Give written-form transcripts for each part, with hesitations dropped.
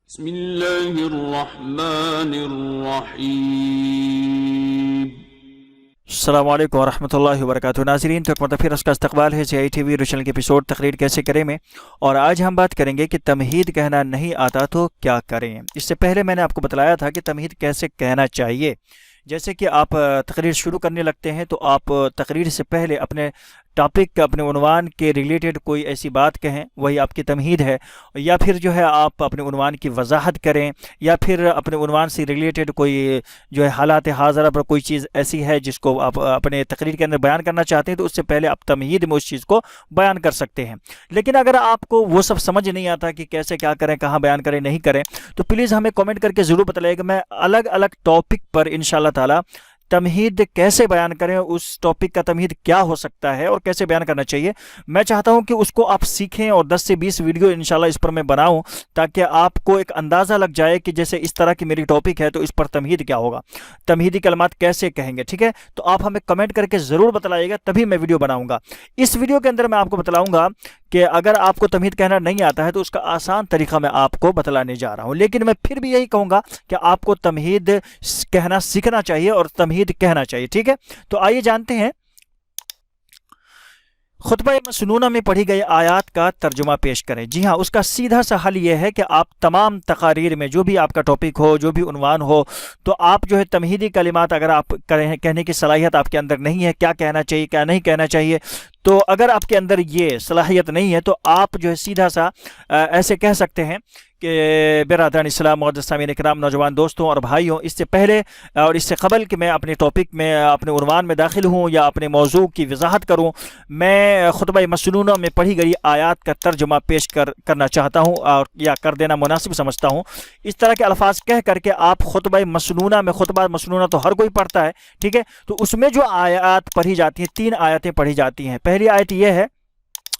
بسم اللہ الرحمن الرحیم۔ السلام علیکم ورحمۃ اللہ وبرکاتہ۔ ناظرین، تو ایک مرتبہ پھر اس کا استقبال ہے CI TV چینل کے ایپیسوڈ تقریر کیسے کریں میں، اور آج ہم بات کریں گے کہ تمہید کہنا نہیں آتا تو کیا کریں۔ اس سے پہلے میں نے آپ کو بتلایا تھا کہ تمہید کیسے کہنا چاہیے۔ جیسے کہ آپ تقریر شروع کرنے لگتے ہیں تو آپ تقریر سے پہلے اپنے ٹاپک، اپنے عنوان کے ریلیٹڈ کوئی ایسی بات کہیں، وہی آپ کی تمہید ہے، یا پھر جو ہے آپ اپنے عنوان کی وضاحت کریں، یا پھر اپنے عنوان سے ریلیٹڈ کوئی جو ہے حالات حاضرہ پر کوئی چیز ایسی ہے جس کو آپ اپنے تقریر کے اندر بیان کرنا چاہتے ہیں، تو اس سے پہلے آپ تمہید میں اس چیز کو بیان کر سکتے ہیں۔ لیکن اگر آپ کو وہ سب سمجھ نہیں آتا کہ کیسے کیا کریں، کہاں بیان کریں، نہیں کریں، تو پلیز ہمیں کامنٹ کر کے ضرور بتلائیے گا۔ میں الگ الگ ٹاپک پر انشاءاللہ تعالی تمہید کیسے بیان کریں، اس ٹاپک کا تمہید کیا ہو سکتا ہے اور کیسے بیان کرنا چاہیے، میں چاہتا ہوں کہ اس کو آپ سیکھیں، اور 10 سے 20 ویڈیو انشاءاللہ اس پر میں بناؤں، تاکہ آپ کو ایک اندازہ لگ جائے کہ جیسے اس طرح کی میری ٹاپک ہے تو اس پر تمہید کیا ہوگا، تمہیدی کلمات کیسے کہیں گے۔ ٹھیک ہے، تو آپ ہمیں کمنٹ کر کے ضرور بتلائیے گا، تبھی میں ویڈیو بناؤں گا۔ اس ویڈیو کے اندر میں آپ کو بتلاؤں گا کہ اگر آپ کو تمہید کہنا نہیں آتا ہے تو اس کا آسان طریقہ میں آپ کو بتلانے جا رہا ہوں، لیکن میں پھر بھی یہی کہوں گا کہ آپ کو تمہید کہنا سیکھنا چاہیے اور تمہید کہنا چاہیے۔ ٹھیک ہے، تو آئیے جانتے ہیں خطبہ مسنونہ میں پڑھی گئی آیات کا ترجمہ پیش کریں۔ جی ہاں، اس کا سیدھا سا حل یہ ہے کہ آپ تمام تقاریر میں جو بھی آپ کا ٹاپک ہو، جو بھی عنوان ہو، تو آپ جو ہے تمہیدی کلمات اگر آپ کہنے کی صلاحیت آپ کے اندر نہیں ہے، کیا کہنا چاہیے کیا نہیں کہنا چاہیے، تو اگر آپ کے اندر یہ صلاحیت نہیں ہے تو آپ جو ہے سیدھا سا ایسے کہہ سکتے ہیں کہ برادران اسلام، معزز سامعین کرام، نوجوان دوستوں اور بھائیوں، اس سے پہلے اور اس سے قبل کہ میں اپنے ٹاپک میں، اپنے عنوان میں داخل ہوں یا اپنے موضوع کی وضاحت کروں، میں خطبہ مسنونہ میں پڑھی گئی آیات کا ترجمہ پیش کرنا چاہتا ہوں، اور یا کر دینا مناسب سمجھتا ہوں۔ اس طرح کے الفاظ کہہ کر کے آپ خطبہ مسنونہ تو ہر کوئی پڑھتا ہے، ٹھیک ہے، تو اس میں جو آیات پڑھی جاتی ہیں، 3 آیتیں پڑھی جاتی ہیں۔ پہلی آیت یہ ہے،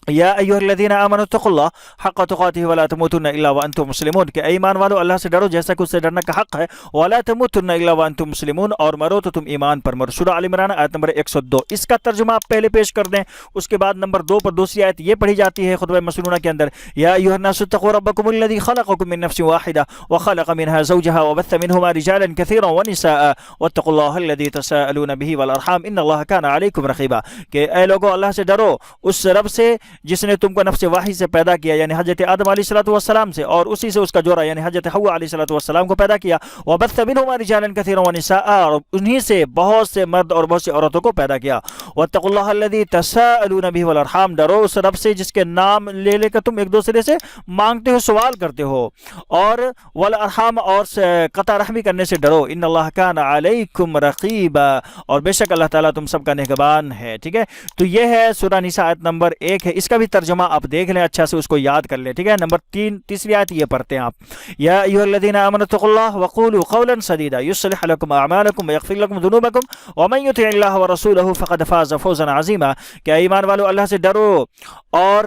یا ایھا الذین آمنوا اتقوا اللہ حق تقاتہ ولا تموتن الا وانتم مسلمون، کہ اے ایمان والو اللہ سے ڈرو جیسا کہ اس سے ڈرنا کا حق ہے، ولا تموتن الا وانتم مسلمون، اور مرو تو تم ایمان پر مرو۔ سورہ آل عمران آیت نمبر 102۔ اس کا ترجمہ آپ پہلے پیش کر دیں۔ اس کے بعد نمبر 2 پر دوسری آیت یہ پڑھی جاتی ہے خطبہ مسنونہ کے اندر، یا ایھا الناس اتقوا ربکم الذی خلقکم من نفس واحدہ وخلق منها زوجها وبث منهما رجالا كثيرا ونساء واتقوا الله الذي تساءلون به والارحام ان الله كان عليكم رقيبا، کہ اے لوگو اللہ سے ڈرو، اس رب سے جس نے تم کو نفس واحد سے پیدا کیا، یعنی حضرت آدم علیہ الصلوۃ والسلام سے، اور اسی سے اس کا جوڑا یعنی حضرت حوا علیہ الصلوۃ والسلام کو پیدا کیا، وبث منهما رجالا كثيرا ونساء، اور انہی سے بہت سے مرد اور بہت سی عورتوں کو پیدا کیا۔ واتقوا الله الذي تساءلون به والارحام، ڈرو اس رب سے جس کے نام لے لے کر تم ایک دوسرے سے مانگتے ہو، سوال کرتے ہو، اور والارحام، اور قطع رحمی کرنے سے ڈرو، ان اللہ كان عليكم رقيبا، اور بے شک اللہ تعالیٰ تم سب کا نگہبان ہے۔ ٹھیک ہے، تو یہ ہے سورہ نساء آیت نمبر 1 ہے۔ اس کا بھی ترجمہ آپ دیکھ لیں، اچھا سے اس کو یاد کر لیں۔ ٹھیک ہے، نمبر 3 تیسری آیت یہ پڑھتے ہیں آپ، یا ایھا الذین آمنوا اتقوا اللہ وقولوا قولا سدیدا یصلح لکم اعمالکم ویغفر لکم ذنوبکم ومن یطع اللہ ورسولہ فقد فاز فوزا عظیما، کہ ایمان والو اللہ سے ڈرو، اور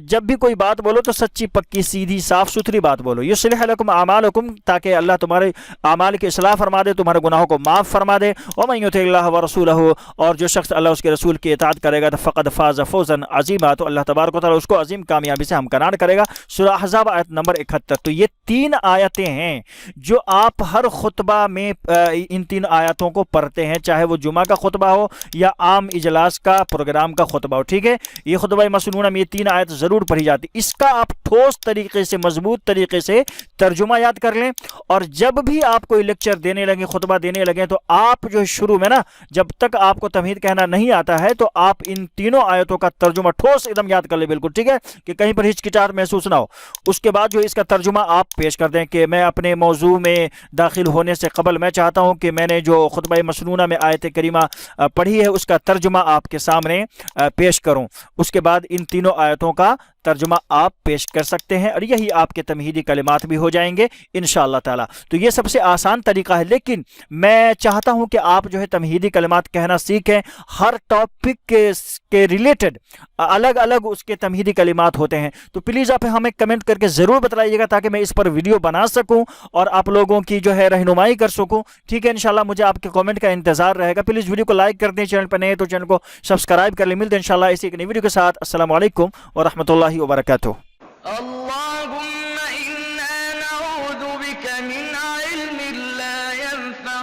جب بھی کوئی بات بولو تو سچی پکی سیدھی صاف ستھری بات بولو، یصلح لکم اعمالکم، تاکہ اللہ تمہارے اعمال کی اصلاح فرما دے، تمہارے گناہوں کو معاف فرما دے، ومن یطع اللہ ورسولہ، اور جو شخص اللہ اس کے رسول کی اطاعت کرے گا تو فقد فاز فوزا عظیما، تو اللہ تبارک و تعالی اس کو عظیم کامیابی سے ہمکنار کرے گا۔ سورہ احزاب آیت نمبر 71۔ تو یہ 3 آیتیں ہیں جو آپ ہر خطبہ میں ان 3 آیتوں کو پڑھتے ہیں، چاہے وہ جمعہ کا خطبہ ہو یا عام اجلاس کا پروگرام کا خطبہ ہو۔ ٹھیک ہے، یہ خطبہ مسنونہ میں یہ 3 آیت ضرور پڑھی جاتی۔ اس کا آپ ٹھوس طریقے سے، مضبوط طریقے سے ترجمہ یاد کر لیں، اور جب بھی آپ کوئی لیکچر دینے لگیں، خطبہ دینے لگیں، تو آپ جو شروع میں نا، جب تک آپ کو تمہید کہنا نہیں آتا ہے تو آپ ان 3 آیتوں کا ترجمہ ٹھوس ایک دم یاد کر لیں، بالکل ٹھیک ہے، کہ کہیں پر ہچکچاہٹ محسوس نہ ہو۔ اس کے بعد جو اس کا ترجمہ آپ پیش کر دیں کہ میں اپنے موضوع میں داخل ہونے سے قبل میں چاہتا ہوں کہ میں نے جو خطبہ مسنونہ میں آیت کریمہ پڑھی ہے اس کا ترجمہ آپ کے سامنے پیش کروں۔ اس کے بعد ان 3 آیتوں کا ترجمہ آپ پیش کر سکتے ہیں، اور یہی آپ کے تمہیدی کلمات بھی ہو جائیں گے انشاءاللہ تعالی۔ تو یہ سب سے آسان طریقہ ہے، لیکن میں چاہتا ہوں کہ آپ جو ہے تمہیدی کلمات کہنا سیکھیں۔ ہر ٹاپک کے ریلیٹڈ الگ الگ اس کے تمہیدی کلمات ہوتے ہیں، تو پلیز آپ ہمیں کمنٹ کر کے ضرور بتلائیے گا تاکہ میں اس پر ویڈیو بنا سکوں اور آپ لوگوں کی جو ہے رہنمائی کر سکوں۔ ٹھیک ہے، انشاءاللہ مجھے آپ کے کمنٹ کا انتظار رہے گا۔ پلیز ویڈیو کو لائک کر دیں، چینل پر نئے تو چینل کو سبسکرائب کر لیں۔ ملتے ہیں انشاءاللہ اسی ایک نئی ویڈیو کے ساتھ۔ السلام علیکم ورحمۃ اللہ وبرکاتہ۔ اللهم إنا قبرك من علم لا ينفع